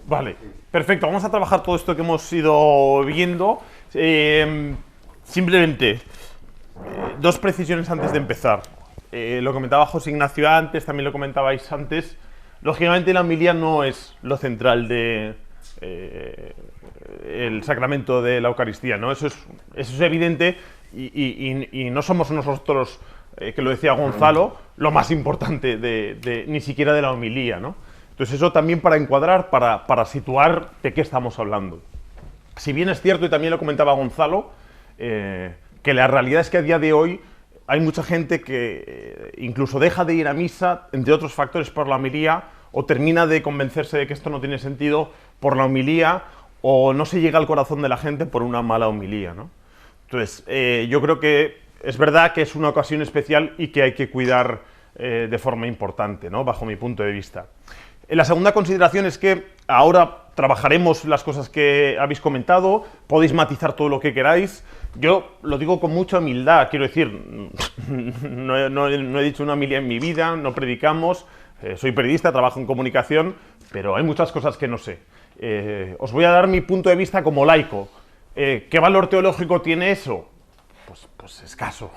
Vale, perfecto. Vamos a trabajar todo esto que hemos ido viendo. Simplemente, dos precisiones antes de empezar. Lo comentaba José Ignacio antes, también lo comentabais antes. Lógicamente la homilía no es lo central de el sacramento de la Eucaristía, ¿no? Eso es evidente y no somos nosotros, que lo decía Gonzalo, lo más importante ni siquiera de la homilía, ¿no? Entonces eso también para encuadrar, para situar de qué estamos hablando. Si bien es cierto, y también lo comentaba Gonzalo, que la realidad es que a día de hoy hay mucha gente que incluso deja de ir a misa, entre otros factores, por la homilía, o termina de convencerse de que esto no tiene sentido por la homilía, o no se llega al corazón de la gente por una mala homilía, ¿no? Entonces, yo creo que es verdad que es una ocasión especial y que hay que cuidar de forma importante, ¿no? Bajo mi punto de vista. La segunda consideración es que ahora trabajaremos las cosas que habéis comentado, podéis matizar todo lo que queráis. Yo lo digo con mucha humildad, quiero decir, no he dicho una homilía en mi vida, no predicamos, soy periodista, trabajo en comunicación, pero hay muchas cosas que no sé. Os voy a dar mi punto de vista como laico. ¿Qué valor teológico tiene eso? Pues escaso.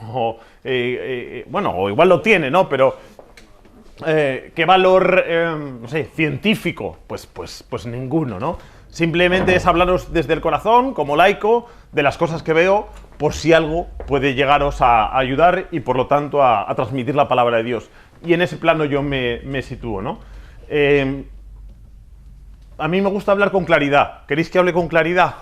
Bueno, o igual lo tiene, ¿no? Pero ¿qué valor, no sé, científico? Pues ninguno, ¿no? Simplemente es hablaros desde el corazón, como laico, de las cosas que veo, por si algo puede llegaros a ayudar y, por lo tanto, a transmitir la palabra de Dios. Y en ese plano yo me sitúo, ¿no? A mí me gusta hablar con claridad. ¿Queréis que hable con claridad?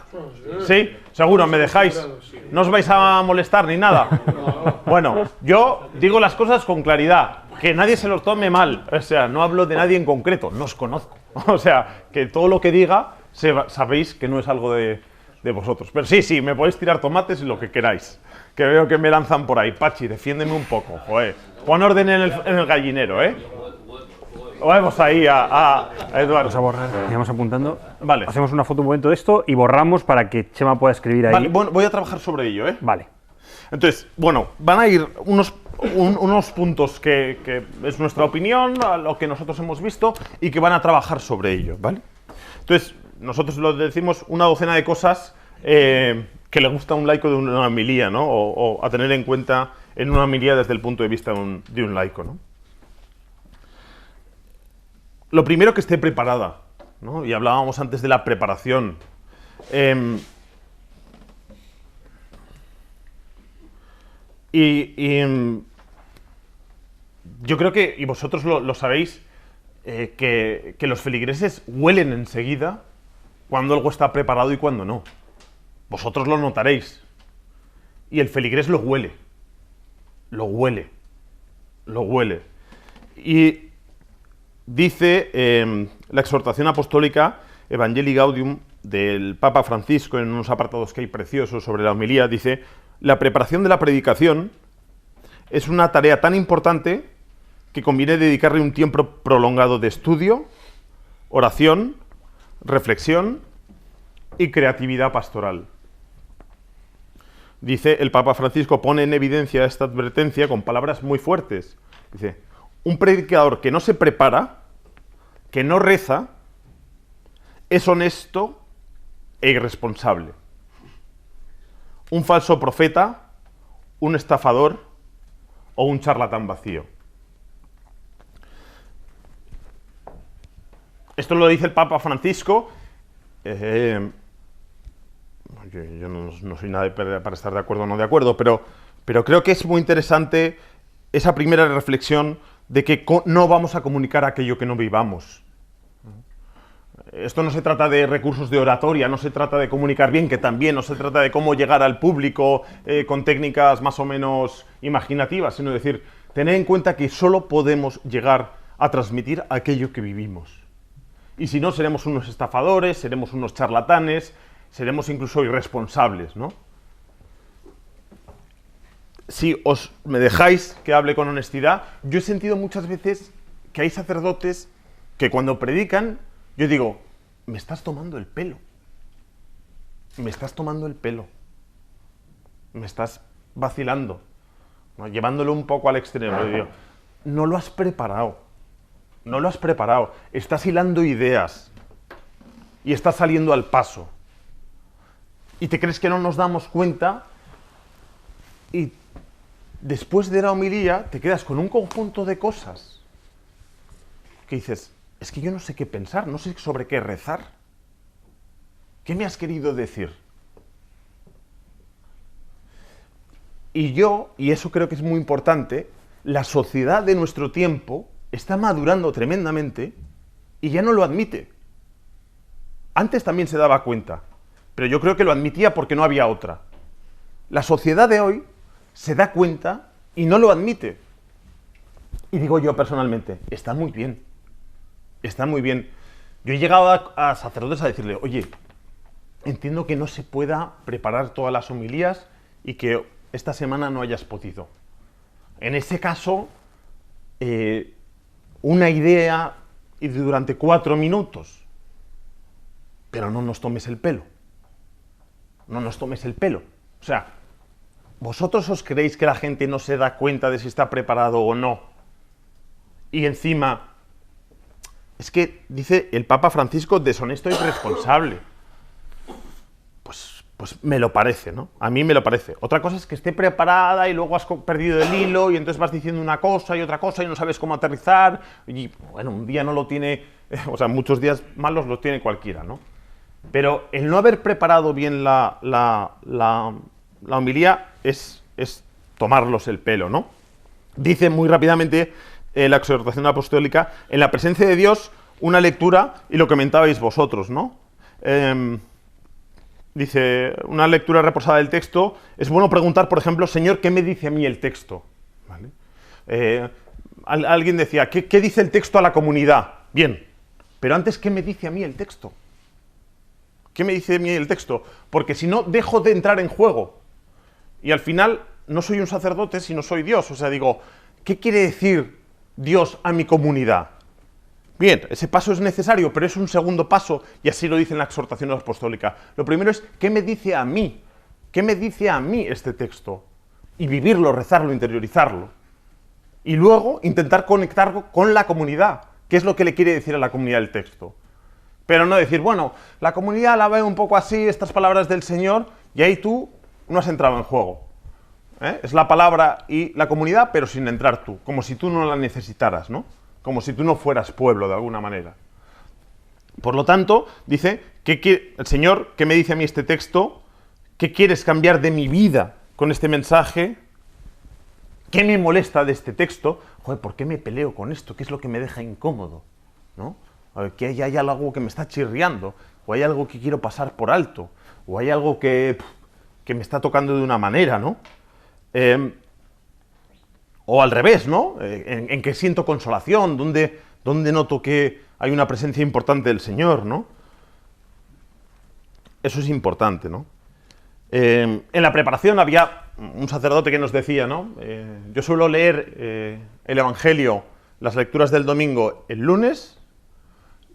¿Sí? ¿Seguro? ¿Me dejáis? ¿No os vais a molestar ni nada? Bueno, yo digo las cosas con claridad. Que nadie se lo tome mal. O sea, no hablo de nadie en concreto. No os conozco. O sea, que todo lo que diga sabéis que no es algo de vosotros. Pero sí, me podéis tirar tomates y lo que queráis. Que veo que me lanzan por ahí. Pachi, defiéndeme un poco. Joder. Pon orden en el gallinero, ¿eh? Vamos ahí a Eduardo. Vamos a borrar, vamos apuntando. Vale. Hacemos una foto un momento de esto y borramos para que Chema pueda escribir ahí. Vale, bueno, voy a trabajar sobre ello, ¿eh? Vale. Entonces, bueno, van a ir unos puntos que es nuestra opinión, a lo que nosotros hemos visto, y que van a trabajar sobre ello, ¿vale? Entonces, nosotros lo decimos una docena de cosas que le gusta a un laico de una homilía, ¿no? O a tener en cuenta en una homilía desde el punto de vista de un laico, ¿no? Lo primero, que esté preparada, ¿no? Y hablábamos antes de la preparación. Yo creo que, y vosotros lo sabéis, que los feligreses huelen enseguida cuando algo está preparado y cuando no. Vosotros lo notaréis. Y el feligrés lo huele. Lo huele. Lo huele. Y dice la exhortación apostólica Evangelii Gaudium del Papa Francisco, en unos apartados que hay preciosos sobre la homilía, dice: la preparación de la predicación es una tarea tan importante que conviene dedicarle un tiempo prolongado de estudio, oración, reflexión y creatividad pastoral. Dice, el Papa Francisco pone en evidencia esta advertencia con palabras muy fuertes. Dice: un predicador que no se prepara, que no reza, es honesto e irresponsable. Un falso profeta, un estafador o un charlatán vacío. Esto lo dice el Papa Francisco. Yo no soy nadie para estar de acuerdo o no de acuerdo, pero creo que es muy interesante esa primera reflexión de que no vamos a comunicar aquello que no vivamos. Esto no se trata de recursos de oratoria, no se trata de comunicar bien, que también, no se trata de cómo llegar al público con técnicas más o menos imaginativas, sino decir, tener en cuenta que solo podemos llegar a transmitir aquello que vivimos. Y si no, seremos unos estafadores, seremos unos charlatanes, seremos incluso irresponsables, ¿no? Si me dejáis que hable con honestidad, yo he sentido muchas veces que hay sacerdotes que cuando predican, yo digo, me estás tomando el pelo. Me estás tomando el pelo. Me estás vacilando, ¿no? Llevándolo un poco al extremo. Yo digo, no lo has preparado. No lo has preparado. Estás hilando ideas. y está saliendo al paso. Y te crees que no nos damos cuenta y después de la homilía te quedas con un conjunto de cosas que dices, es que yo no sé qué pensar, no sé sobre qué rezar. ¿Qué me has querido decir? Y yo, y eso creo que es muy importante, la sociedad de nuestro tiempo está madurando tremendamente y ya no lo admite. Antes también se daba cuenta, pero yo creo que lo admitía porque no había otra. La sociedad de hoy se da cuenta y no lo admite. Y digo yo personalmente, está muy bien. Está muy bien. Yo he llegado a sacerdotes a decirle, oye, entiendo que no se pueda preparar todas las homilías y que esta semana no hayas podido. En ese caso, una idea y durante 4 minutos. Pero no nos tomes el pelo. No nos tomes el pelo. O sea, ¿vosotros os creéis que la gente no se da cuenta de si está preparado o no? Y encima, es que dice el Papa Francisco, deshonesto y irresponsable. Pues me lo parece, ¿no? A mí me lo parece. Otra cosa es que esté preparada y luego has perdido el hilo y entonces vas diciendo una cosa y otra cosa y no sabes cómo aterrizar. Y bueno, un día no lo tiene, o sea, muchos días malos los tiene cualquiera, ¿no? Pero el no haber preparado bien la homilía es tomarlos el pelo, ¿no? Dice muy rápidamente la exhortación apostólica, en la presencia de Dios, una lectura, y lo comentabais vosotros, ¿no? Dice, una lectura reposada del texto, es bueno preguntar, por ejemplo, Señor, ¿qué me dice a mí el texto? ¿Vale? Alguien decía, ¿qué dice el texto a la comunidad? Bien, pero antes, ¿qué me dice a mí el texto? ¿Qué me dice a mí el texto? Porque si no, dejo de entrar en juego. Y al final, no soy un sacerdote, sino soy Dios. O sea, digo, ¿qué quiere decir Dios a mi comunidad? Bien, ese paso es necesario, pero es un segundo paso, y así lo dice en la exhortación apostólica. Lo primero es, ¿qué me dice a mí? ¿Qué me dice a mí este texto? Y vivirlo, rezarlo, interiorizarlo. Y luego intentar conectarlo con la comunidad. ¿Qué es lo que le quiere decir a la comunidad el texto? Pero no decir, bueno, la comunidad la ve un poco así, estas palabras del Señor, y ahí tú no has entrado en juego. Es la palabra y la comunidad, pero sin entrar tú, como si tú no la necesitaras, ¿no? Como si tú no fueras pueblo, de alguna manera. Por lo tanto, dice, el Señor, ¿qué me dice a mí este texto? ¿Qué quieres cambiar de mi vida con este mensaje? ¿Qué me molesta de este texto? Joder, ¿por qué me peleo con esto? ¿Qué es lo que me deja incómodo? ¿No? Que hay algo que me está chirriando, o hay algo que quiero pasar por alto, o hay algo que me está tocando de una manera, ¿no? O al revés, ¿no? En que siento consolación, donde noto que hay una presencia importante del Señor, ¿no? Eso es importante, ¿no? En la preparación había un sacerdote que nos decía, ¿no? Yo suelo leer el Evangelio, las lecturas del domingo el lunes,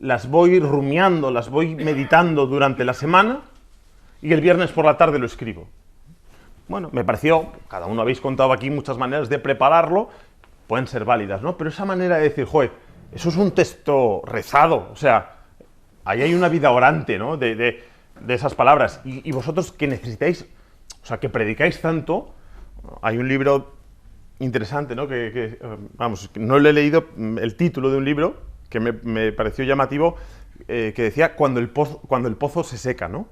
las voy rumiando, las voy meditando durante la semana y el viernes por la tarde lo escribo. Bueno, me pareció, cada uno habéis contado aquí muchas maneras de prepararlo, pueden ser válidas, ¿no? Pero esa manera de decir, joder, eso es un texto rezado, o sea, ahí hay una vida orante, ¿no? De esas palabras. Y vosotros que necesitáis, o sea, que predicáis tanto, hay un libro interesante, ¿no? Vamos, no le he leído el título de un libro que me pareció llamativo, que decía cuando el pozo se seca, ¿no?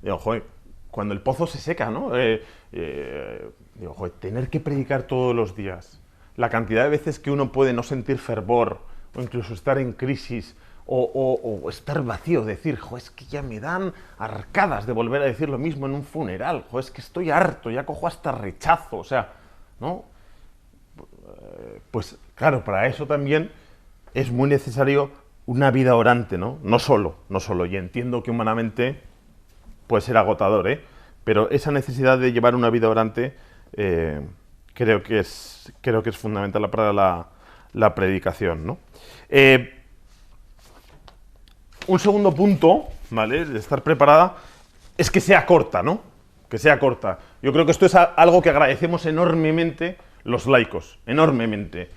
Digo, joder, cuando el pozo se seca, ¿no? Digo, joder, tener que predicar todos los días, la cantidad de veces que uno puede no sentir fervor, o incluso estar en crisis, o estar vacío, decir, joder, es que ya me dan arcadas de volver a decir lo mismo en un funeral, joder, es que estoy harto, ya cojo hasta rechazo, o sea, ¿no? Pues claro, para eso también es muy necesario una vida orante, ¿no? No solo, y entiendo que humanamente puede ser agotador, pero esa necesidad de llevar una vida orante creo que es fundamental para la predicación, ¿no? Un segundo punto, ¿vale?, de estar preparada, es que sea corta, ¿no? Que sea corta. Yo creo que esto es algo que agradecemos enormemente los laicos, enormemente.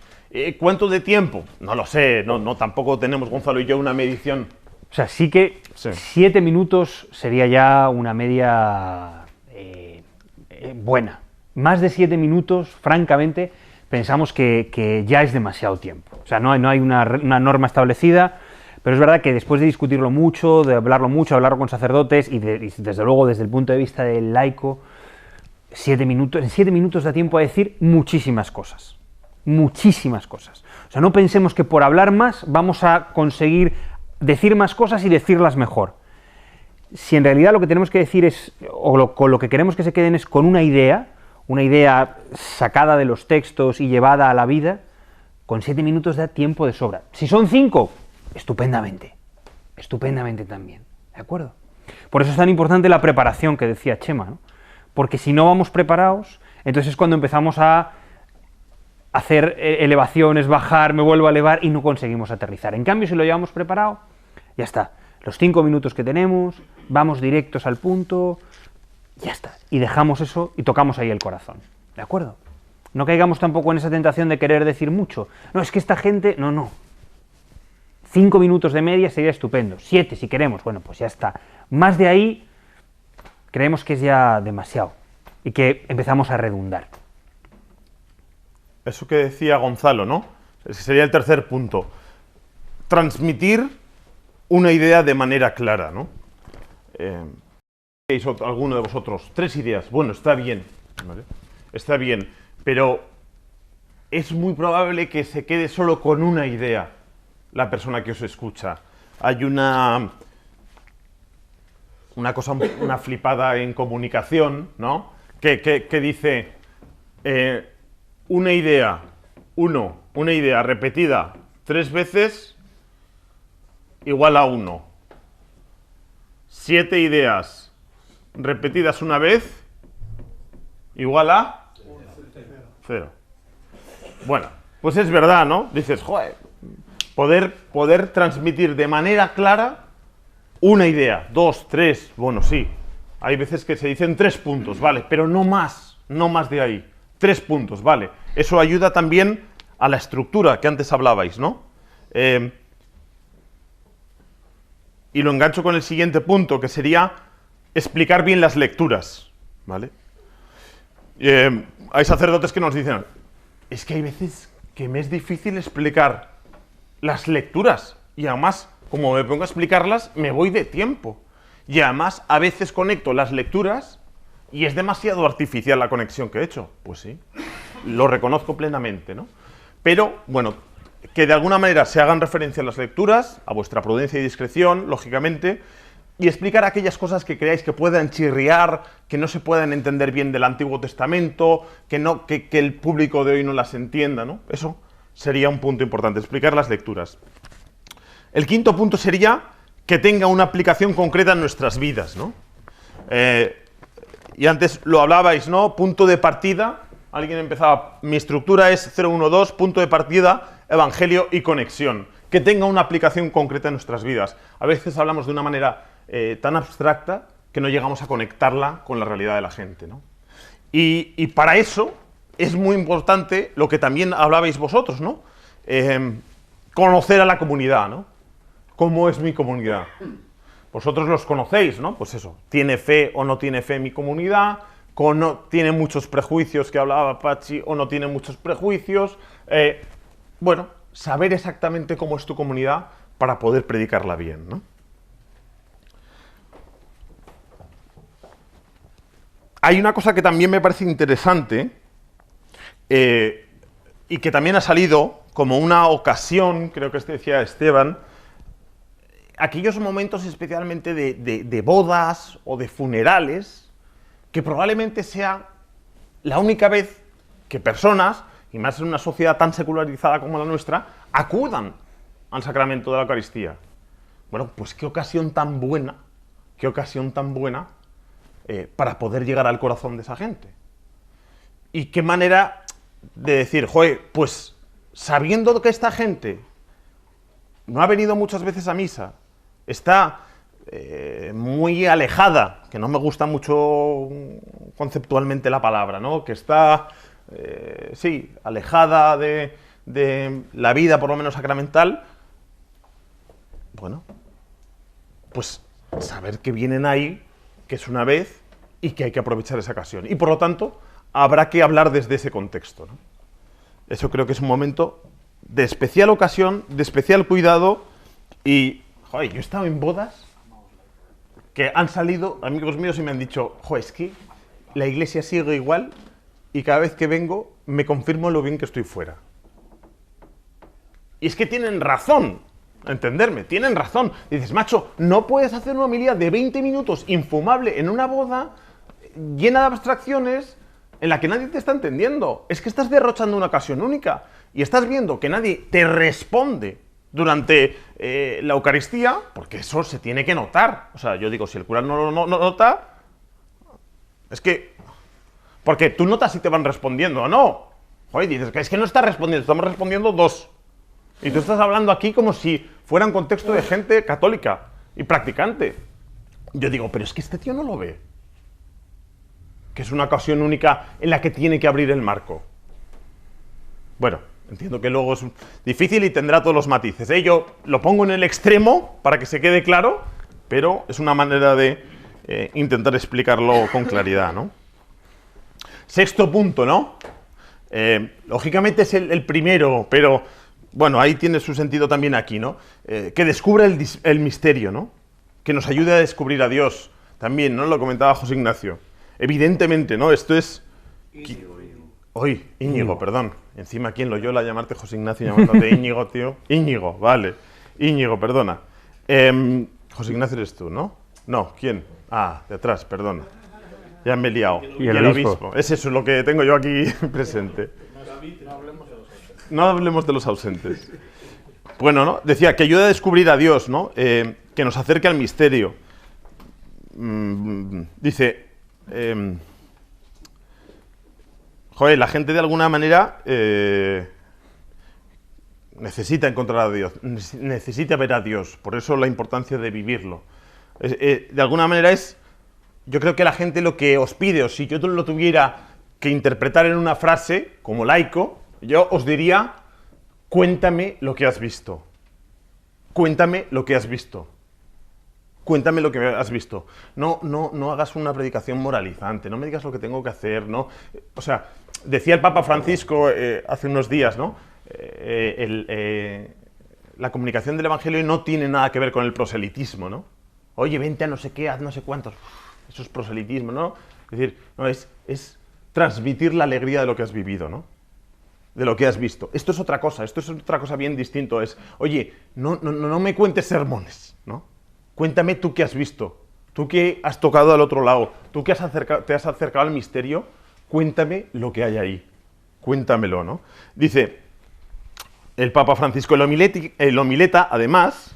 ¿Cuánto de tiempo? No lo sé, no tampoco tenemos, Gonzalo y yo, una medición O sea, sí que Sí. 7 minutos sería ya una media buena. Más de 7 minutos, francamente, pensamos que ya es demasiado tiempo. O sea, no hay una norma establecida, pero es verdad que después de discutirlo mucho, de hablarlo mucho, hablarlo con sacerdotes y desde luego desde el punto de vista del laico, 7 minutos, en 7 minutos da tiempo a decir muchísimas cosas. Muchísimas cosas. O sea, no pensemos que por hablar más vamos a conseguir decir más cosas y decirlas mejor. Si en realidad lo que tenemos que decir es, con lo que queremos que se queden es con una idea sacada de los textos y llevada a la vida, con 7 minutos da tiempo de sobra. Si son 5, estupendamente también, ¿de acuerdo? Por eso es tan importante la preparación que decía Chema, ¿no? Porque si no vamos preparados, entonces es cuando empezamos a hacer elevaciones, bajar, me vuelvo a elevar y no conseguimos aterrizar. En cambio, si lo llevamos preparado, ya está. Los 5 minutos que tenemos, vamos directos al punto, ya está. Y dejamos eso y tocamos ahí el corazón, ¿de acuerdo? No caigamos tampoco en esa tentación de querer decir mucho. No, es que esta gente... No. 5 minutos de media sería estupendo. 7 si queremos. Bueno, pues ya está. Más de ahí creemos que es ya demasiado y que empezamos a redundar. Eso que decía Gonzalo, ¿no? Ese sería el tercer punto. Transmitir una idea de manera clara, ¿no? ¿Alguno de vosotros? 3 ideas. Bueno, está bien, ¿vale? Está bien, pero es muy probable que se quede solo con una idea la persona que os escucha. Hay una cosa, una flipada en comunicación, ¿no? Que dice una idea repetida 3 veces igual a 1. 7 ideas repetidas una vez igual a 0. Bueno, pues es verdad, ¿no? Dices, joder, poder transmitir de manera clara una idea, 2, 3, bueno, sí. Hay veces que se dicen 3 puntos, vale, pero no más de ahí. 3 puntos, vale. Eso ayuda también a la estructura que antes hablabais, ¿no? Y lo engancho con el siguiente punto, que sería explicar bien las lecturas, ¿vale? Hay sacerdotes que nos dicen, es que hay veces que me es difícil explicar las lecturas y además, como me pongo a explicarlas, me voy de tiempo. Y además, a veces conecto las lecturas y es demasiado artificial la conexión que he hecho. Pues sí, lo reconozco plenamente, ¿no? Pero, bueno, que de alguna manera se hagan referencia a las lecturas, a vuestra prudencia y discreción, lógicamente, y explicar aquellas cosas que creáis que puedan chirriar, que no se puedan entender bien del Antiguo Testamento, que el público de hoy no las entienda, ¿no? Eso sería un punto importante, explicar las lecturas. El quinto punto sería que tenga una aplicación concreta en nuestras vidas, ¿no? Y antes lo hablabais, ¿no? Punto de partida, alguien empezaba, mi estructura es 012, punto de partida, evangelio y conexión. Que tenga una aplicación concreta en nuestras vidas. A veces hablamos de una manera tan abstracta que no llegamos a conectarla con la realidad de la gente, ¿no? Y para eso es muy importante lo que también hablabais vosotros, ¿no? Conocer a la comunidad, ¿no? ¿Cómo es mi comunidad? Vosotros los conocéis, ¿no? Pues eso, ¿tiene fe o no tiene fe mi comunidad? ¿Tiene muchos prejuicios, que hablaba Pachi, o no tiene muchos prejuicios? Bueno, saber exactamente cómo es tu comunidad para poder predicarla bien, ¿no? Hay una cosa que también me parece interesante y que también ha salido como una ocasión, creo que decía Esteban, aquellos momentos especialmente de bodas o de funerales, que probablemente sea la única vez que personas, y más en una sociedad tan secularizada como la nuestra, acudan al sacramento de la Eucaristía. Bueno, pues qué ocasión tan buena para poder llegar al corazón de esa gente. Y qué manera de decir, joder, pues sabiendo que esta gente no ha venido muchas veces a misa, está muy alejada, que no me gusta mucho conceptualmente la palabra, ¿no? Que está, sí, alejada de la vida, por lo menos sacramental, bueno, pues saber que vienen ahí, que es una vez y que hay que aprovechar esa ocasión. Y por lo tanto, habrá que hablar desde ese contexto, ¿no? Eso creo que es un momento de especial ocasión, de especial cuidado y, joder, yo he estado en bodas que han salido amigos míos y me han dicho, joder, es que la iglesia sigue igual y cada vez que vengo me confirmo lo bien que estoy fuera. Y es que tienen razón, entenderme, tienen razón. Dices, macho, no puedes hacer una homilía de 20 minutos infumable en una boda llena de abstracciones en la que nadie te está entendiendo. Es que estás derrochando una ocasión única y estás viendo que nadie te responde durante la Eucaristía, porque eso se tiene que notar. O sea, yo digo, si el cura no lo nota, es que... Porque tú notas si te van respondiendo o no. Joder, dices, es que no está respondiendo, estamos respondiendo dos. Y tú estás hablando aquí como si fuera un contexto de gente católica y practicante. Yo digo, pero es que este tío no lo ve. Que es una ocasión única en la que tiene que abrir el marco. Bueno, entiendo que luego es difícil y tendrá todos los matices, ¿eh? Yo lo pongo en el extremo para que se quede claro, pero es una manera de intentar explicarlo con claridad, ¿no? Sexto punto, ¿no? Lógicamente es el primero, pero bueno, ahí tiene su sentido también aquí, ¿no? Que descubra el misterio, ¿no? Que nos ayude a descubrir a Dios. También, ¿no? Lo comentaba José Ignacio. Evidentemente, ¿no? Esto es... Íñigo, perdón. Encima, ¿quién lo yola llamarte José Ignacio llamándote Íñigo, tío? Íñigo, vale. Íñigo, perdona. José Ignacio eres tú, ¿no? No, ¿quién? Ah, de atrás, perdona. Ya me he liado. Y el obispo. Es eso lo que tengo yo aquí presente. No hablemos de los ausentes. Bueno, ¿no? Decía que ayuda a descubrir a Dios, ¿no? Que nos acerque al misterio. Dice... joder, la gente de alguna manera necesita encontrar a Dios, necesita ver a Dios, por eso la importancia de vivirlo. De alguna manera yo creo que la gente lo que os pide, o si yo lo tuviera que interpretar en una frase, como laico, yo os diría, cuéntame lo que has visto. Cuéntame lo que has visto. Cuéntame lo que has visto. No hagas una predicación moralizante, no me digas lo que tengo que hacer, ¿no? O sea, decía el Papa Francisco hace unos días, ¿no? La comunicación del Evangelio no tiene nada que ver con el proselitismo, ¿no? Oye, vente a no sé qué, haz no sé cuántos. Eso es proselitismo, ¿no? Es decir, no, es transmitir la alegría de lo que has vivido, ¿no? De lo que has visto. Esto es otra cosa bien distinto. Es, oye, no me cuentes sermones, ¿no? Cuéntame tú qué has visto, tú que has tocado al otro lado, tú que te has acercado al misterio, cuéntame lo que hay ahí. Cuéntamelo, ¿no? Dice el Papa Francisco, el homileta, además,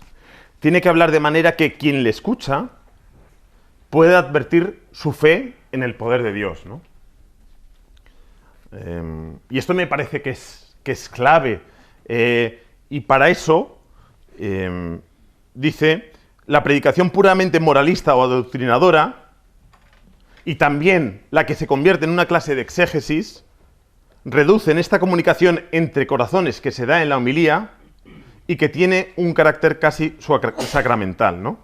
tiene que hablar de manera que quien le escucha pueda advertir su fe en el poder de Dios, ¿no? Y esto me parece que es clave. Y para eso, dice... La predicación puramente moralista o adoctrinadora, y también la que se convierte en una clase de exégesis, reducen esta comunicación entre corazones que se da en la homilía y que tiene un carácter casi sacramental, ¿no?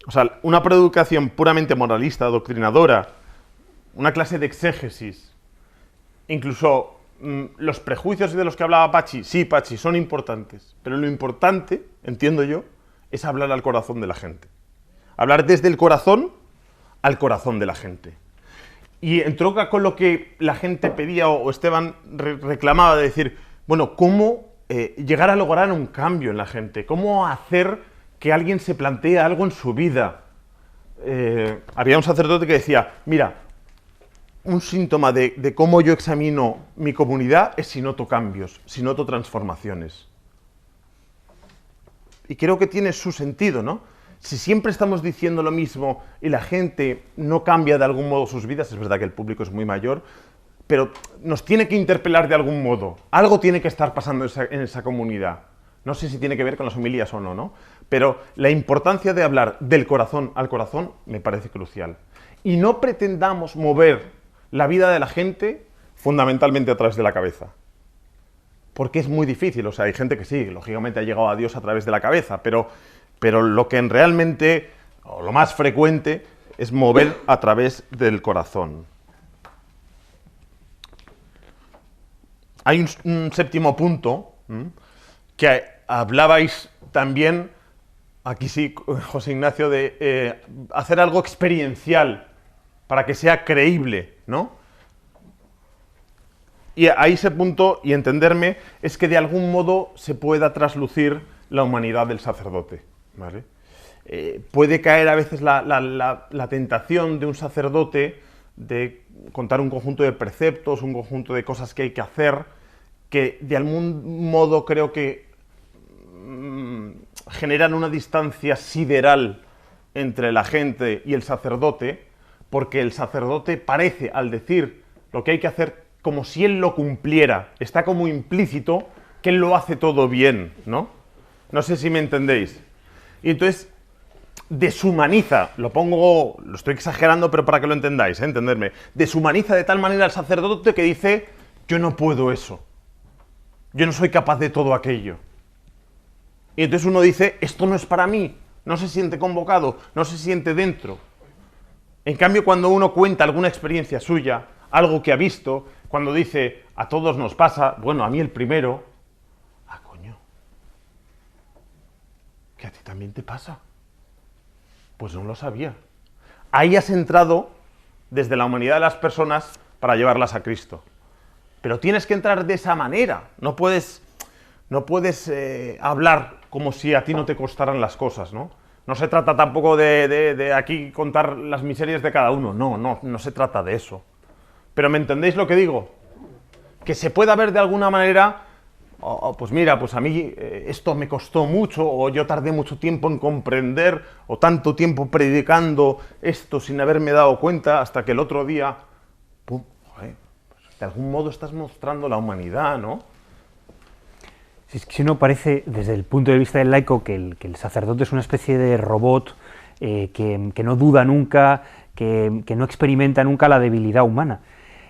O sea, una predicación puramente moralista, adoctrinadora, una clase de exégesis, incluso los prejuicios de los que hablaba Pachi, sí, Pachi, son importantes, pero lo importante, entiendo yo, es hablar al corazón de la gente. Hablar desde el corazón al corazón de la gente. Y entronca con lo que la gente pedía o Esteban reclamaba de decir, bueno, ¿cómo llegar a lograr un cambio en la gente? ¿Cómo hacer que alguien se plantee algo en su vida? Había un sacerdote que decía, mira, un síntoma de cómo yo examino mi comunidad es si noto cambios, si noto transformaciones. Y creo que tiene su sentido, ¿no? Si siempre estamos diciendo lo mismo y la gente no cambia de algún modo sus vidas, es verdad que el público es muy mayor, pero nos tiene que interpelar de algún modo. Algo tiene que estar pasando en esa comunidad. No sé si tiene que ver con las homilías o no, ¿no? Pero la importancia de hablar del corazón al corazón me parece crucial. Y no pretendamos mover la vida de la gente fundamentalmente a través de la cabeza. Porque es muy difícil, o sea, hay gente que sí, lógicamente ha llegado a Dios a través de la cabeza, pero pero lo que realmente, o lo más frecuente, es mover a través del corazón. Hay un séptimo punto, que hablabais también, aquí sí, José Ignacio, de hacer algo experiencial para que sea creíble, ¿no? Y a ese punto, y entenderme, es que de algún modo se pueda traslucir la humanidad del sacerdote, ¿vale? Puede caer a veces la tentación de un sacerdote de contar un conjunto de preceptos, un conjunto de cosas que hay que hacer, que de algún modo creo que generan una distancia sideral entre la gente y el sacerdote, porque el sacerdote parece, al decir lo que hay que hacer, como si él lo cumpliera, está como implícito que él lo hace todo bien, ¿no? No sé si me entendéis. Y entonces deshumaniza, lo estoy exagerando, pero para que lo entendáis, entenderme, deshumaniza de tal manera al sacerdote que dice, yo no puedo eso, yo no soy capaz de todo aquello. Y entonces uno dice, esto no es para mí, no se siente convocado, no se siente dentro. En cambio, cuando uno cuenta alguna experiencia suya, algo que ha visto, cuando dice, a todos nos pasa, bueno, a mí el primero, coño, que a ti también te pasa. Pues no lo sabía. Ahí has entrado desde la humanidad de las personas para llevarlas a Cristo. Pero tienes que entrar de esa manera. No puedes hablar como si a ti no te costaran las cosas, ¿no? No se trata tampoco de aquí contar las miserias de cada uno. No se trata de eso. Pero ¿me entendéis lo que digo? Que se pueda ver de alguna manera, pues mira, pues a mí esto me costó mucho, o yo tardé mucho tiempo en comprender, o tanto tiempo predicando esto sin haberme dado cuenta, hasta que el otro día, pum, joder, pues de algún modo estás mostrando la humanidad, ¿no? Si uno parece, desde el punto de vista del laico, que el sacerdote es una especie de robot que no duda nunca, que no experimenta nunca la debilidad humana.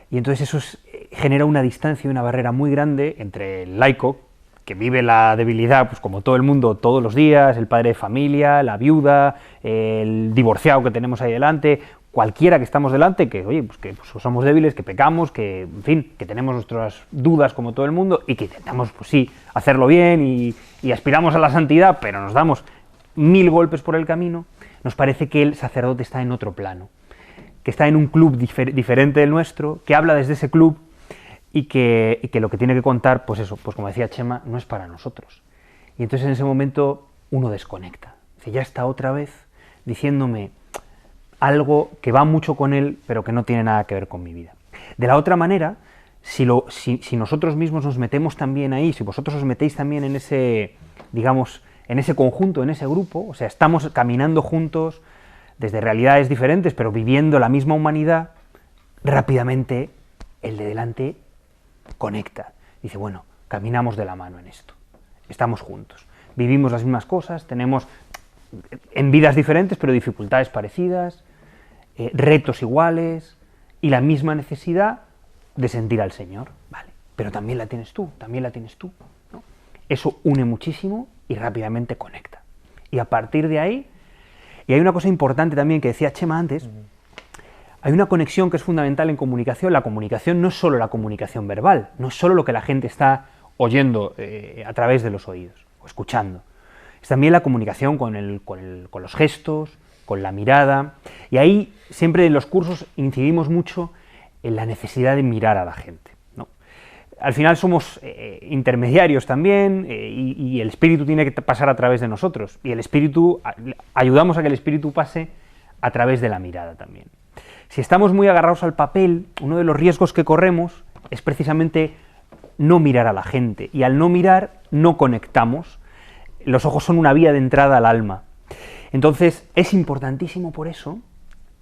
Y entonces eso genera una distancia y una barrera muy grande entre el laico, que vive la debilidad, pues como todo el mundo, todos los días, el padre de familia, la viuda, el divorciado que tenemos ahí delante, cualquiera que estamos delante, que oye, pues que somos débiles, que pecamos, que en fin, que tenemos nuestras dudas como todo el mundo y que intentamos, pues sí, hacerlo bien y aspiramos a la santidad, pero nos damos 1000 golpes por el camino. Nos parece que el sacerdote está en otro plano, que está en un club diferente del nuestro, que habla desde ese club y que lo que tiene que contar, pues eso, pues como decía Chema, no es para nosotros. Y entonces en ese momento uno desconecta. Dice, ya está otra vez diciéndome algo que va mucho con él, pero que no tiene nada que ver con mi vida. De la otra manera, si nosotros mismos nos metemos también ahí, si vosotros os metéis también en ese, digamos, en ese conjunto, en ese grupo, o sea, estamos caminando juntos desde realidades diferentes, pero viviendo la misma humanidad, rápidamente el de delante conecta. Dice, bueno, caminamos de la mano en esto, estamos juntos, vivimos las mismas cosas, tenemos en vidas diferentes, pero dificultades parecidas, retos iguales y la misma necesidad de sentir al Señor, ¿vale? Pero también la tienes tú, ¿no? Eso une muchísimo y rápidamente conecta. Y a partir de ahí, y hay una cosa importante también que decía Chema antes, hay una conexión que es fundamental en comunicación. La comunicación no es solo la comunicación verbal, no es solo lo que la gente está oyendo a través de los oídos o escuchando. Es también la comunicación con los gestos, con la mirada. Y ahí siempre en los cursos incidimos mucho en la necesidad de mirar a la gente, ¿no? Al final somos intermediarios también y el espíritu tiene que pasar a través de nosotros. Y el espíritu, ayudamos a que el espíritu pase a través de la mirada también. Si estamos muy agarrados al papel, uno de los riesgos que corremos es precisamente no mirar a la gente. Y al no mirar, no conectamos. Los ojos son una vía de entrada al alma. Entonces, es importantísimo por eso,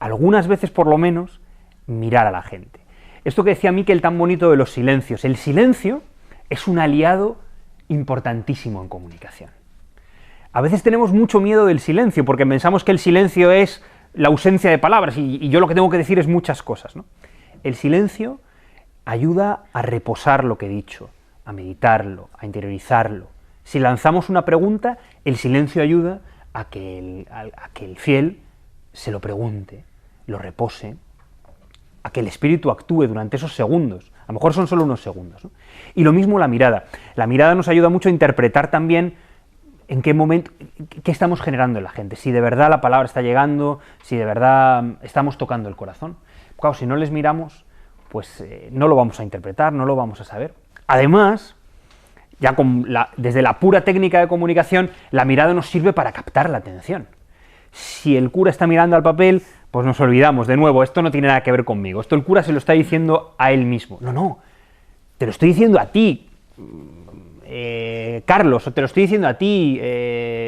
algunas veces por lo menos, mirar a la gente. Esto que decía Miquel tan bonito de los silencios. El silencio es un aliado importantísimo en comunicación. A veces tenemos mucho miedo del silencio, porque pensamos que el silencio es la ausencia de palabras, y yo lo que tengo que decir es muchas cosas, ¿no? El silencio ayuda a reposar lo que he dicho, a meditarlo, a interiorizarlo. Si lanzamos una pregunta, el silencio ayuda a que el fiel se lo pregunte, lo repose, a que el espíritu actúe durante esos segundos. A lo mejor son solo unos segundos, ¿no? Y lo mismo la mirada. La mirada nos ayuda mucho a interpretar también en qué momento, qué estamos generando en la gente, si de verdad la palabra está llegando, si de verdad estamos tocando el corazón. Claro, si no les miramos, pues no lo vamos a interpretar, no lo vamos a saber. Además, ya desde la pura técnica de comunicación, la mirada nos sirve para captar la atención. Si el cura está mirando al papel, pues nos olvidamos, de nuevo, esto no tiene nada que ver conmigo, esto el cura se lo está diciendo a él mismo. No, te lo estoy diciendo a ti, Carlos, o te lo estoy diciendo a ti,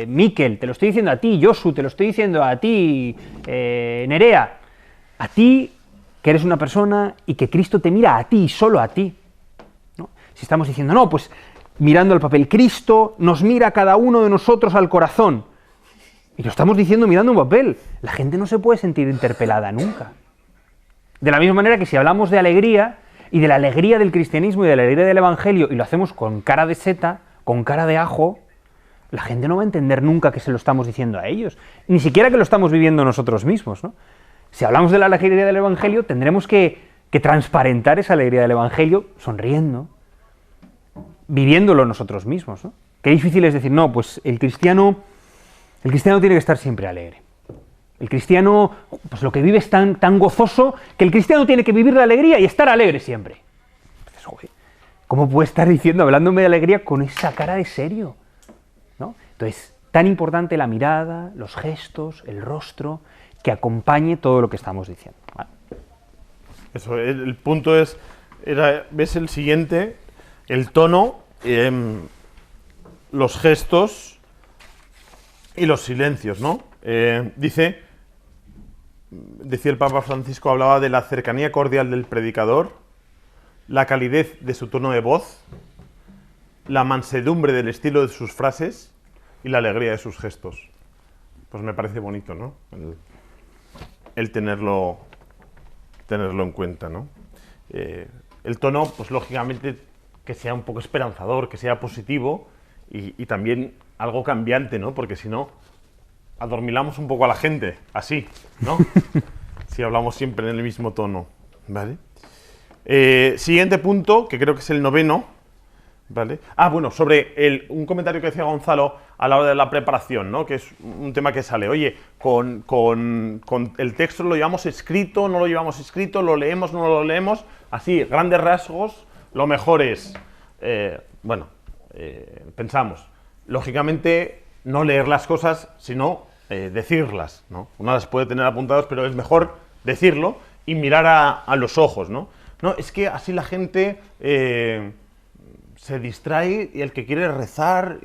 Miquel, te lo estoy diciendo a ti, Josu, te lo estoy diciendo a ti, Nerea, a ti que eres una persona y que Cristo te mira a ti y solo a ti, ¿no? Si estamos diciendo, no, pues mirando al papel, Cristo nos mira a cada uno de nosotros al corazón, y lo estamos diciendo mirando un papel, la gente no se puede sentir interpelada nunca. De la misma manera que si hablamos de alegría, y de la alegría del cristianismo y de la alegría del evangelio, y lo hacemos con cara de seta, con cara de ajo, la gente no va a entender nunca que se lo estamos diciendo a ellos, ni siquiera que lo estamos viviendo nosotros mismos, ¿no? Si hablamos de la alegría del evangelio, tendremos que transparentar esa alegría del evangelio sonriendo, viviéndolo nosotros mismos, ¿no? Qué difícil es decir, no, pues el cristiano tiene que estar siempre alegre. El cristiano, pues lo que vive es tan gozoso que el cristiano tiene que vivir la alegría y estar alegre siempre. Entonces, joder, ¿cómo puede estar diciendo, hablándome de alegría con esa cara de serio? ¿No? Entonces, tan importante la mirada, los gestos, el rostro, que acompañe todo lo que estamos diciendo. ¿Vale? Eso, el punto ves el siguiente, el tono, los gestos y los silencios, ¿no? Decía el Papa Francisco, hablaba de la cercanía cordial del predicador, la calidez de su tono de voz, la mansedumbre del estilo de sus frases y la alegría de sus gestos. Pues me parece bonito, ¿no? El tenerlo en cuenta, ¿no? El tono, pues lógicamente, que sea un poco esperanzador, que sea positivo y también algo cambiante, ¿no? Porque si no, adormilamos un poco a la gente, así, ¿no? Si hablamos siempre en el mismo tono, ¿vale? Siguiente punto, que creo que es el 9º, ¿vale? Bueno, sobre un comentario que decía Gonzalo a la hora de la preparación, ¿no? Que es un tema que sale. Oye, con el texto lo llevamos escrito, no lo llevamos escrito, lo leemos, no lo leemos. Así, grandes rasgos, lo mejor es, pensamos, lógicamente, no leer las cosas, sino decirlas, ¿no? Uno las puede tener apuntadas, pero es mejor decirlo y mirar a los ojos, ¿no? No, es que así la gente se distrae y el que quiere rezar...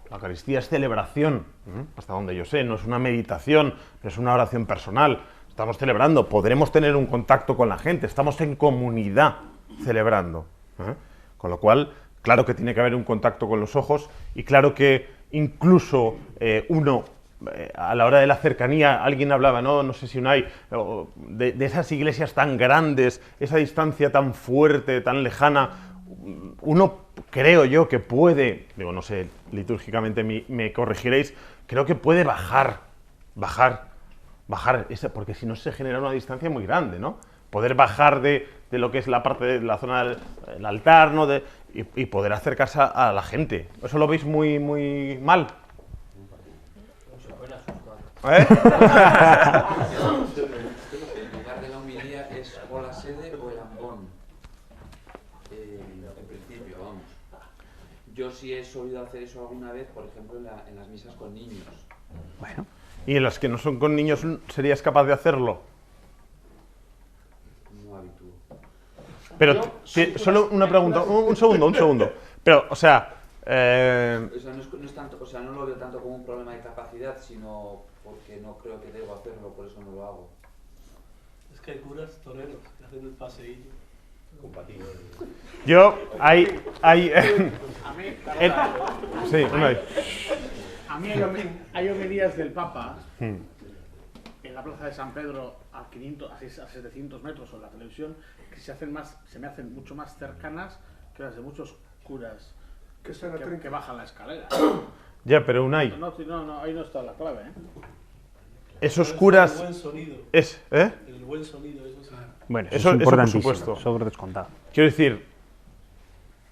La Eucaristía es celebración, hasta donde yo sé, no es una meditación, no es una oración personal. Estamos celebrando, podremos tener un contacto con la gente, estamos en comunidad celebrando. Con lo cual, claro que tiene que haber un contacto con los ojos y claro que incluso uno, a la hora de la cercanía, alguien hablaba, no sé si Unai, de esas iglesias tan grandes, esa distancia tan fuerte, tan lejana, uno creo yo que puede, digo, no sé, litúrgicamente me corregiréis, creo que puede bajar, porque si no se genera una distancia muy grande, ¿no? Poder bajar de lo que es la parte de la zona del altar, ¿no? Y poder acercarse a la gente. ¿Eso lo veis muy, muy mal? El lugar de la homilía es o la sede o el ambón. En principio, vamos. Yo sí he solido hacer eso alguna vez, por ejemplo, en las misas con niños. Bueno. ¿Y en las que no son con niños serías capaz de hacerlo? No habitúo. Pero, solo una pregunta, un segundo. Pero, o sea... O sea, no es tanto, o sea, no lo veo tanto como un problema de capacidad, sino porque no creo que debo hacerlo, por eso no lo hago. Es que hay curas toreros que hacen el paseillo. Compatible. Yo, hay A mí, sí, Unai. a mí hay homilías del Papa en la plaza de San Pedro a 700 metros o en la televisión que se me hacen mucho más cercanas que las de muchos curas que bajan la escalera. Ya, pero Unai, No, ahí no está la clave, ¿eh? esos El curas... buen sonido. ¿Eh? El buen sonido, eso sí. Bueno, Eso es por importantísimo, supuesto. eso por descontado. Quiero decir,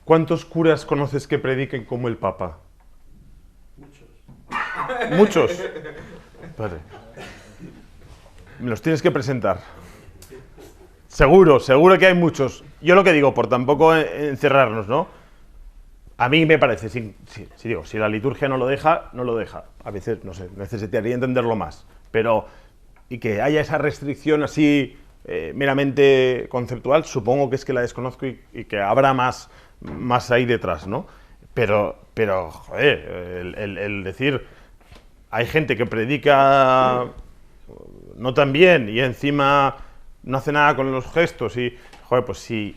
¿cuántos curas conoces que prediquen como el Papa? Muchos. ¿Muchos? Vale. Me los tienes que presentar. Seguro que hay muchos. Yo lo que digo, por tampoco encerrarnos, ¿no? A mí me parece, si la liturgia no lo deja, no lo deja. A veces, no sé, necesitaría entenderlo más. Pero, y que haya esa restricción así meramente conceptual, supongo que es que la desconozco y que habrá más ahí detrás, ¿no? Pero joder, el decir, hay gente que predica no tan bien y encima no hace nada con los gestos y, joder, pues si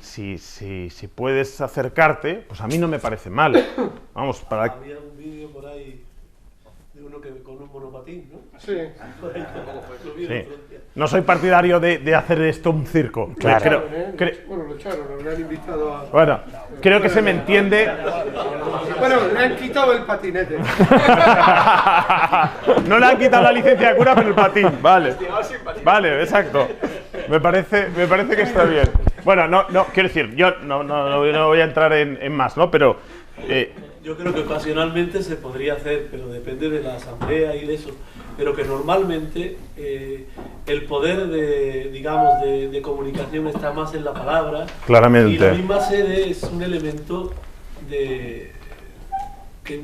puedes acercarte, pues a mí no me parece mal. Vamos, Había un vídeo por ahí de uno que con un monopatín, ¿no? Sí. Lo vi el Sí. otro día. No soy partidario de hacer esto un circo. Claro. Bueno, lo echaron, le han invitado a... Bueno, creo que se me entiende. Bueno, le han quitado el patinete. No le han quitado la licencia de cura, pero el patín. Vale. Vale, exacto. Me parece que está bien. Bueno, no, quiero decir, yo no voy a entrar en más, ¿no? Pero Yo creo que ocasionalmente se podría hacer, pero depende de la asamblea y de eso. Pero que normalmente el poder de comunicación está más en la palabra. Claramente. Y la misma sede es un elemento que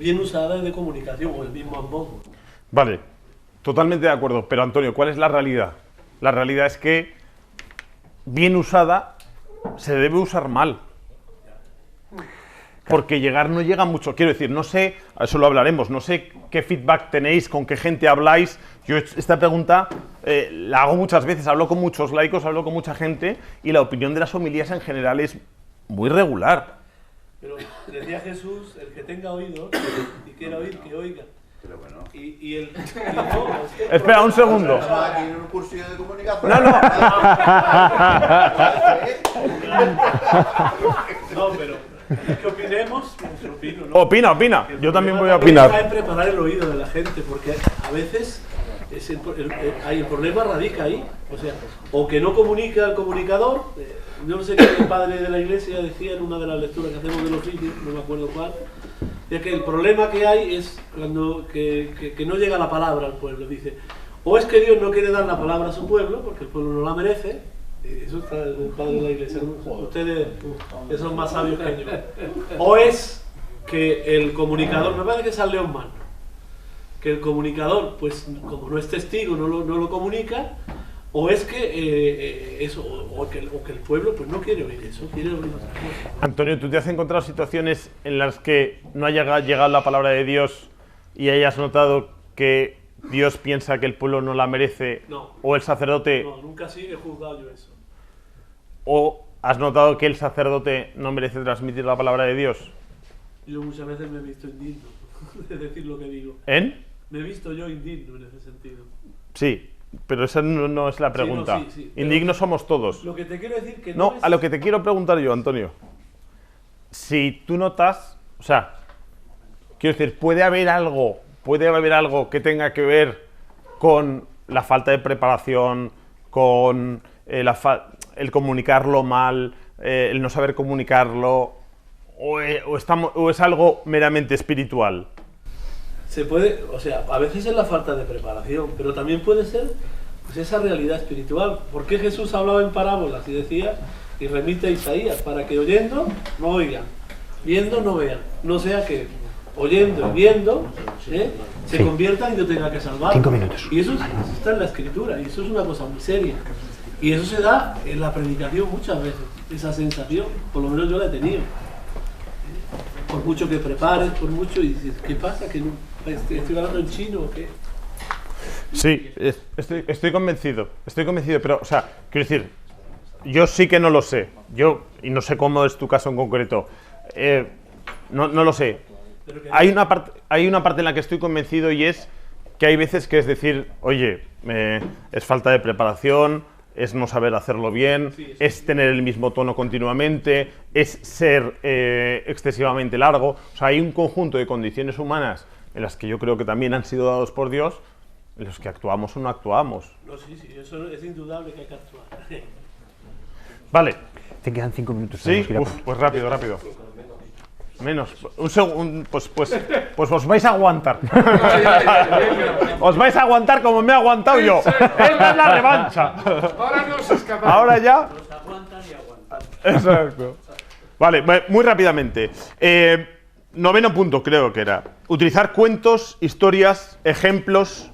bien usada es de comunicación, o el mismo ambos. vale, totalmente de acuerdo. Pero Antonio, ¿cuál es la realidad? La realidad es que, bien usada, se debe usar mal. Porque llegar no llega mucho. Quiero decir, no sé, a eso lo hablaremos, no sé qué feedback tenéis, con qué gente habláis. Yo esta pregunta la hago muchas veces, hablo con muchos laicos, hablo con mucha gente y la opinión de las homilías en general es muy regular. Pero decía Jesús, el que tenga oído y quiera oír, que oiga. Pero bueno. Y el no, es que Espera, un segundo. Estamos aquí en un cursillo de comunicación. No, pero es que opinemos, yo opino, ¿no? Opina. Yo también voy a Está opinar. en preparar el oído de la gente, porque a veces el problema radica ahí. O sea, o que no comunica el comunicador. Yo no sé qué el padre de la iglesia decía en una de las lecturas que hacemos de los vídeos, no me acuerdo cuál. Es que el problema que hay es cuando que no llega la palabra al pueblo. Dice, o es que Dios no quiere dar la palabra a su pueblo, porque el pueblo no la merece. Eso está el padre de la iglesia. Ustedes que son más sabios que yo. O es que el comunicador, me parece que es San León Magno, que el comunicador, pues como no es testigo, no lo comunica. O es que o que el pueblo pues no quiere oír eso, quiere oír otra cosa. Antonio, ¿tú te has encontrado situaciones en las que no haya llegado la palabra de Dios y hayas notado que Dios piensa que el pueblo no la merece? No. ¿O el sacerdote? No, nunca sí he juzgado yo eso. ¿O has notado que el sacerdote no merece transmitir la palabra de Dios? Yo muchas veces me he visto indigno de decir lo que digo. ¿En? Me he visto yo indigno en ese sentido. Sí, pero esa no es la pregunta. sí, Indignos somos todos. Lo que te quiero decir que No, es... a lo que te quiero preguntar yo, Antonio. Si tú notas, o sea, quiero decir, puede haber algo que tenga que ver con la falta de preparación, con el comunicarlo mal, el no saber comunicarlo, o es algo meramente espiritual. Se puede, o sea, a veces es la falta de preparación, pero también puede ser pues esa realidad espiritual. ¿Por qué Jesús hablaba en parábolas y decía, y remite a Isaías, para que oyendo no oigan, viendo no vean, no sea que oyendo y viendo se conviertan y yo tenga que salvar? 5 minutos. Y eso está en la Escritura, y eso es una cosa muy seria. Y eso se da en la predicación muchas veces, esa sensación, por lo menos yo la he tenido. Por mucho que prepares, por mucho, y dices, ¿qué pasa? ¿Que no, estoy hablando en chino o qué? Sí, estoy convencido, pero, o sea, quiero decir, yo sí que no lo sé, y no sé cómo es tu caso en concreto, no lo sé. Hay una parte en la que estoy convencido y es que hay veces que es decir, oye, es falta de preparación, es no saber hacerlo bien, es tener el mismo tono continuamente, es ser excesivamente largo. O sea, hay un conjunto de condiciones humanas en las que yo creo que también han sido dados por Dios, en los que actuamos o no actuamos. No, sí, eso es indudable que hay que actuar. Vale. Te quedan 5 minutos. Sí, pues rápido. Menos. Un segundo. Pues os vais a aguantar. Os vais a aguantar como me he aguantado yo. Esta es la revancha. Ahora no se escapa. Ahora ya. Los aguantan y aguantan. Exacto. Vale, muy rápidamente. Noveno punto creo que era. Utilizar cuentos, historias, ejemplos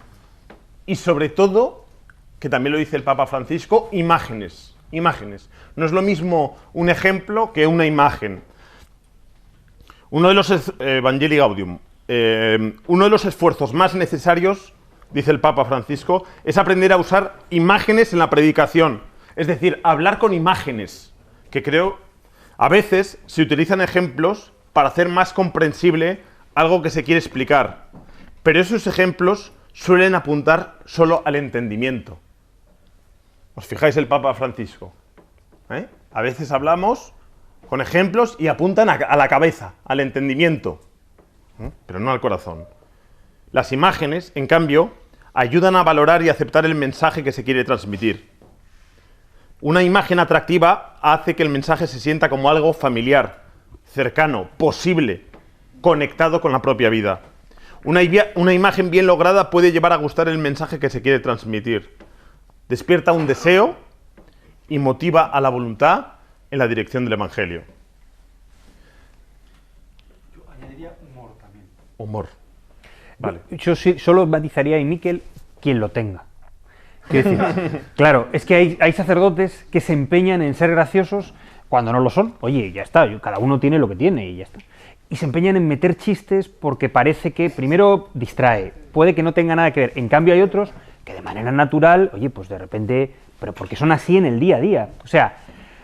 y sobre todo, que también lo dice el Papa Francisco, imágenes. Imágenes. No es lo mismo un ejemplo que una imagen. Uno de los Evangelii Gaudium, uno de los esfuerzos más necesarios, dice el Papa Francisco, es aprender a usar imágenes en la predicación. Es decir, hablar con imágenes, que creo a veces se utilizan ejemplos para hacer más comprensible algo que se quiere explicar. Pero esos ejemplos suelen apuntar solo al entendimiento. ¿Os fijáis el Papa Francisco? A veces hablamos con ejemplos y apuntan a la cabeza, al entendimiento, pero no al corazón. Las imágenes, en cambio, ayudan a valorar y aceptar el mensaje que se quiere transmitir. Una imagen atractiva hace que el mensaje se sienta como algo familiar, cercano, posible, conectado con la propia vida. Una imagen bien lograda puede llevar a gustar el mensaje que se quiere transmitir. Despierta un deseo y motiva a la voluntad en la dirección del Evangelio. Yo añadiría humor también. Humor. Vale. Yo sí, solo matizaría ahí, Miquel, quien lo tenga. Quiero decir, claro, es que hay sacerdotes que se empeñan en ser graciosos cuando no lo son. Oye, ya está, cada uno tiene lo que tiene y ya está. Y se empeñan en meter chistes porque parece que, primero, distrae, puede que no tenga nada que ver. En cambio hay otros que de manera natural, oye, pues de repente, pero porque son así en el día a día. O sea,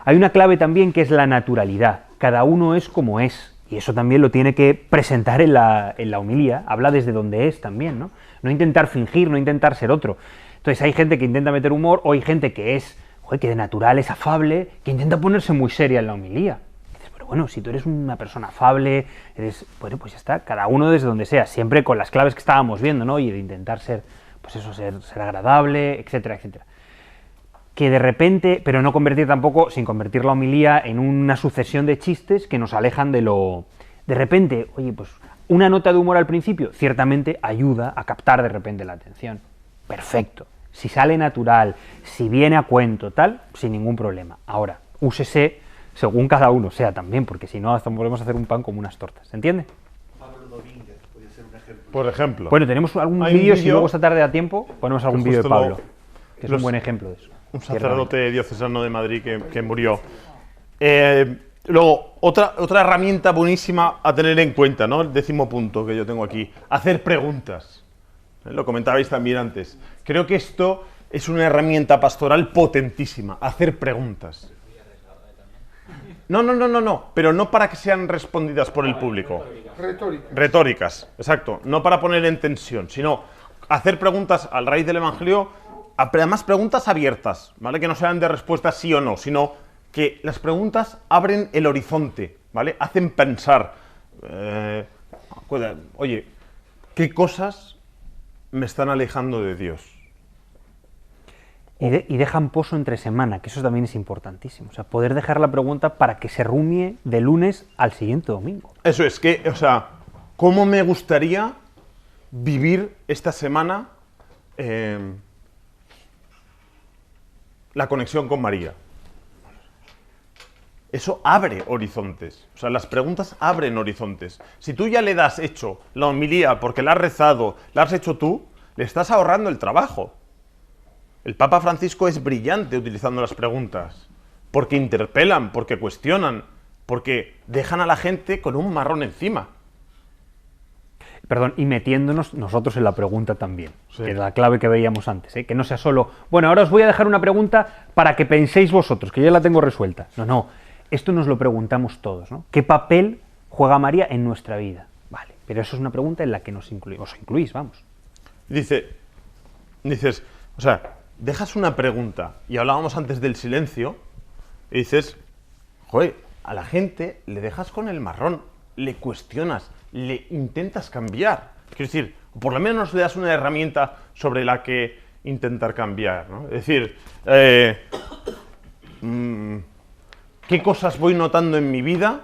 hay una clave también que es la naturalidad. Cada uno es como es. Y eso también lo tiene que presentar en la homilía. Habla desde donde es también, ¿no? No intentar fingir, no intentar ser otro. Entonces hay gente que intenta meter humor, o hay gente que es, joder, que de natural es afable, que intenta ponerse muy seria en la homilía. Y dices, pero bueno, si tú eres una persona afable, bueno, pues ya está, cada uno desde donde sea, siempre con las claves que estábamos viendo, ¿no? Y de intentar ser, pues eso, ser agradable, etcétera, etcétera. Que de repente, pero no convertir tampoco, sin convertir la homilía en una sucesión de chistes que nos alejan de lo... De repente, oye, pues una nota de humor al principio ciertamente ayuda a captar de repente la atención. Perfecto. Si sale natural, si viene a cuento, tal, sin ningún problema. Ahora, úsese según cada uno sea también, porque si no, hasta volvemos a hacer un pan como unas tortas. ¿Se entiende? Pablo Domínguez podría ser un ejemplo. Por ejemplo. Bueno, tenemos algún Hay un vídeo, si vídeo- luego esta tarde da tiempo, ponemos algún vídeo de justo Pablo, que es un buen ejemplo de eso. Un sacerdote diocesano de Madrid que murió. Luego, otra herramienta buenísima a tener en cuenta, ¿no? El 10º punto que yo tengo aquí. Hacer preguntas. Lo comentabais también antes. Creo que esto es una herramienta pastoral potentísima. Hacer preguntas. No. Pero no para que sean respondidas por el público. Retórica. Retóricas, exacto. No para poner en tensión, sino hacer preguntas al raíz del Evangelio, además preguntas abiertas, ¿vale? Que no sean de respuesta sí o no, sino que las preguntas abren el horizonte, ¿vale? Hacen pensar, oye, ¿qué cosas me están alejando de Dios? Y dejan pozo entre semana, que eso también es importantísimo. O sea, poder dejar la pregunta para que se rumie de lunes al siguiente domingo. Eso es, que, o sea, ¿cómo me gustaría vivir esta semana la conexión con María? Eso abre horizontes. O sea, las preguntas abren horizontes. Si tú ya le das hecho la homilía porque la has rezado, la has hecho tú, le estás ahorrando el trabajo. El Papa Francisco es brillante utilizando las preguntas, porque interpelan, porque cuestionan, porque dejan a la gente con un marrón encima. Perdón, y metiéndonos nosotros en la pregunta también, Sí. que es la clave que veíamos antes, ¿eh? Que no sea solo, bueno, ahora os voy a dejar una pregunta para que penséis vosotros, que ya la tengo resuelta. No, esto nos lo preguntamos todos, ¿no? ¿Qué papel juega María en nuestra vida? Vale, pero eso es una pregunta en la que os incluís, vamos. Dices, o sea, dejas una pregunta, y hablábamos antes del silencio, y dices, joder, a la gente le dejas con el marrón, le cuestionas, le intentas cambiar, Quiero decir, por lo menos nos das una herramienta sobre la que intentar cambiar, ¿no? Es decir, ¿qué cosas voy notando en mi vida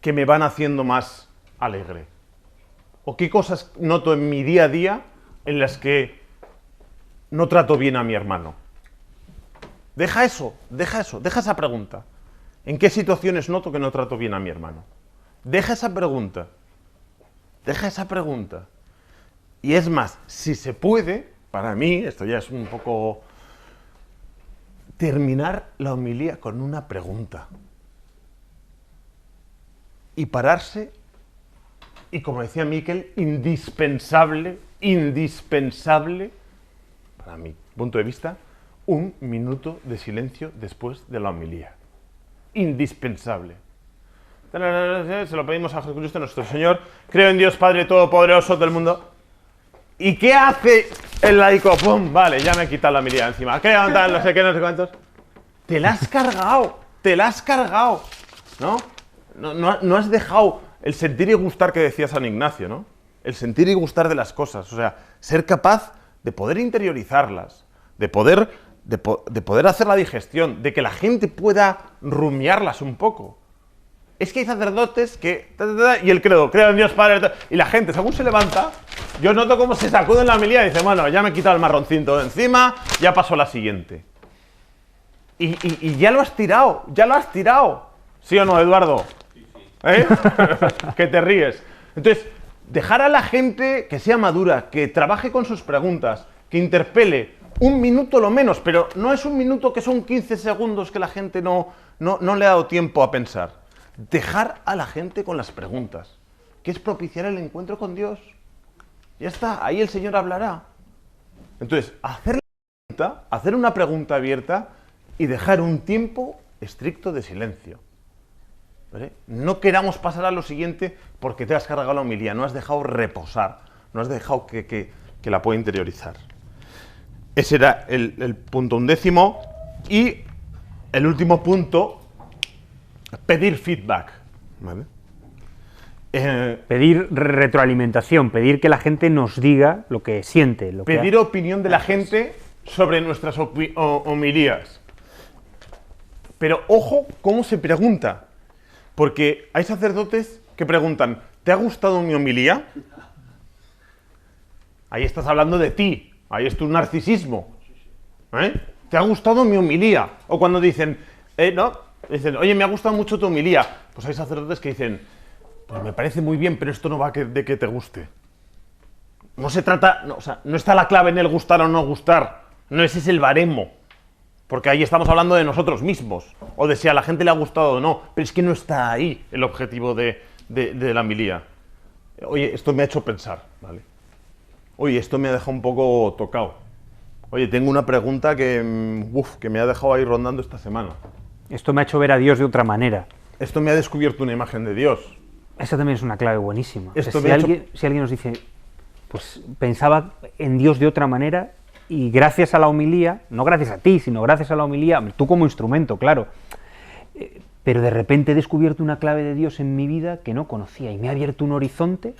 que me van haciendo más alegre? ¿O qué cosas noto en mi día a día en las que no trato bien a mi hermano? Deja esa pregunta. ¿En qué situaciones noto que no trato bien a mi hermano? Deja esa pregunta. Y es más, si se puede, para mí, esto ya es un poco... terminar la homilía con una pregunta. Y pararse, y como decía Miquel, indispensable, para mi punto de vista, 1 minuto de silencio después de la homilía. Indispensable. Se lo pedimos a Jesucristo nuestro Señor. Creo en Dios Padre Todopoderoso del mundo. ¿Y qué hace el laico? ¡Pum! Vale, ya me he quitado la homilía encima. ¿Qué tal? No sé qué, no sé cuántos. Te la has cargado. ¿No? No has dejado el sentir y gustar que decía San Ignacio, ¿no? El sentir y gustar de las cosas. O sea, ser capaz de poder interiorizarlas, de poder hacer la digestión, de que la gente pueda rumiarlas un poco. Es que hay sacerdotes que... y el credo, creo en Dios Padre... Y la gente, según se levanta, yo noto cómo se sacuden la homilía y dice, bueno, ya me he quitado el marroncito de encima, ya paso a la siguiente. Y ya lo has tirado. ¿Sí o no, Eduardo? ¿Eh? Que te ríes. Entonces, dejar a la gente que sea madura, que trabaje con sus preguntas, que interpele, 1 minuto lo menos, pero no es 1 minuto que son 15 segundos que la gente no le ha dado tiempo a pensar. Dejar a la gente con las preguntas, que es propiciar el encuentro con Dios. Ya está, ahí el Señor hablará. Entonces, hacer una pregunta abierta y dejar un tiempo estricto de silencio. ¿Vale? No queramos pasar a lo siguiente porque te has cargado la homilía, no has dejado reposar, no has dejado que la pueda interiorizar. Ese era el punto 11º. Y el último punto, pedir feedback. ¿Vale? Pedir retroalimentación, pedir que la gente nos diga lo que siente. Pedir opinión de la gente sobre nuestras homilías. Pero ojo cómo se pregunta. Porque hay sacerdotes que preguntan, ¿te ha gustado mi homilía? Ahí estás hablando de ti, ahí es tu narcisismo. ¿Te ha gustado mi homilía? O cuando dicen, dicen, oye, me ha gustado mucho tu homilía. Pues hay sacerdotes que dicen, pues me parece muy bien, pero esto no va de que te guste. No se trata, no está la clave en el gustar o no gustar, no ese es el baremo. Porque ahí estamos hablando de nosotros mismos, o de si a la gente le ha gustado o no, pero es que no está ahí el objetivo de la homilía. Oye, esto me ha hecho pensar, ¿vale? Oye, esto me ha dejado un poco tocado. Oye, tengo una pregunta que me ha dejado ahí rondando esta semana. Esto me ha hecho ver a Dios de otra manera. Esto me ha descubierto una imagen de Dios. Esa también es una clave buenísima. Esto O sea, si alguien nos dice, pues pensaba en Dios de otra manera, y gracias a la homilía, no gracias a ti, sino gracias a la homilía, tú como instrumento, claro, pero de repente he descubierto una clave de Dios en mi vida que no conocía y me ha abierto un horizonte.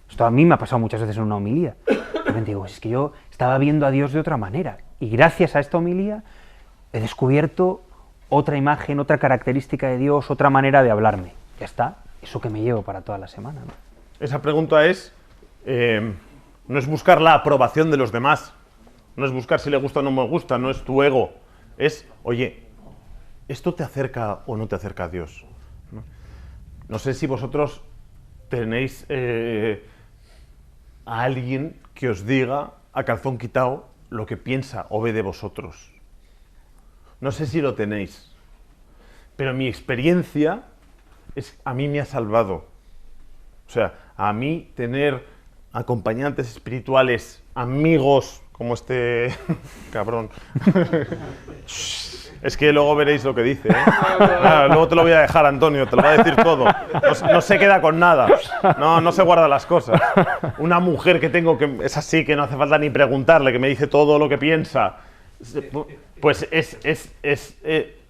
Esto a mí me ha pasado muchas veces en una homilía. De repente digo, es que yo estaba viendo a Dios de otra manera y gracias a esta homilía he descubierto otra imagen, otra característica de Dios, otra manera de hablarme. Ya está, eso que me llevo para toda la semana, ¿no? Esa pregunta es, no es buscar la aprobación de los demás, no es buscar si le gusta o no me gusta, no es tu ego, es, oye, ¿esto te acerca o no te acerca a Dios? No sé si vosotros tenéis a alguien que os diga a calzón quitado lo que piensa o ve de vosotros. No sé si lo tenéis, pero mi experiencia a mí me ha salvado. O sea, a mí tener acompañantes espirituales, amigos como este cabrón. Es que luego veréis lo que dice, ¿eh? Claro, luego te lo voy a dejar, Antonio, te lo va a decir todo. No se queda con nada, no se guarda las cosas. Una mujer que tengo que es así, que no hace falta ni preguntarle, que me dice todo lo que piensa, pues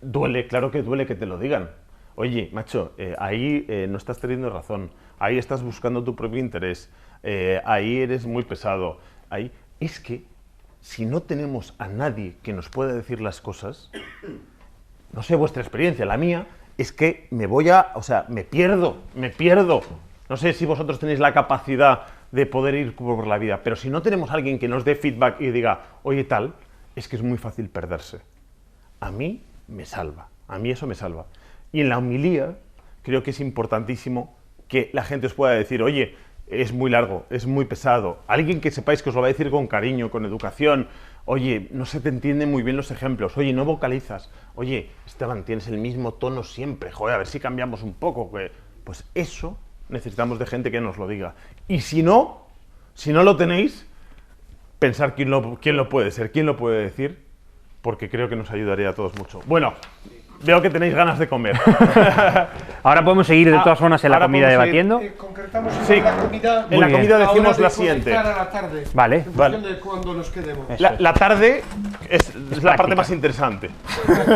duele, claro que duele que te lo digan. oye, macho, ahí no estás teniendo razón, ahí estás buscando tu propio interés, ahí eres muy pesado. Ahí... Es que si no tenemos a nadie que nos pueda decir las cosas, no sé vuestra experiencia, la mía es que o sea, me pierdo. No sé si vosotros tenéis la capacidad de poder ir por la vida, pero si no tenemos a alguien que nos dé feedback y diga, oye tal, es que es muy fácil perderse. A mí me salva, a mí eso me salva. Y en la homilía creo que es importantísimo que la gente os pueda decir, oye, es muy largo, es muy pesado. Alguien que sepáis que os lo va a decir con cariño, con educación. Oye, no se te entienden muy bien los ejemplos. Oye, no vocalizas. Oye, Esteban, tienes el mismo tono siempre. Joder, a ver si cambiamos un poco. Pues eso necesitamos de gente que nos lo diga. Y si no lo tenéis, pensar quién lo puede ser, quién lo puede decir, porque creo que nos ayudaría a todos mucho. Bueno, veo que tenéis ganas de comer. Ahora podemos seguir de todas formas en la comida debatiendo. Concretamos Sí, la comida. en la comida decimos la de siguiente. conectar a la tarde. Vale. En función de cuando nos quedemos. La tarde es la parte práctica. más interesante.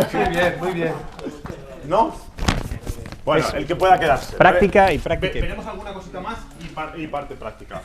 Sí, bien, muy bien. ¿No? Bueno, el que pueda quedarse. Práctica y práctica. Veremos alguna cosita más y parte práctica.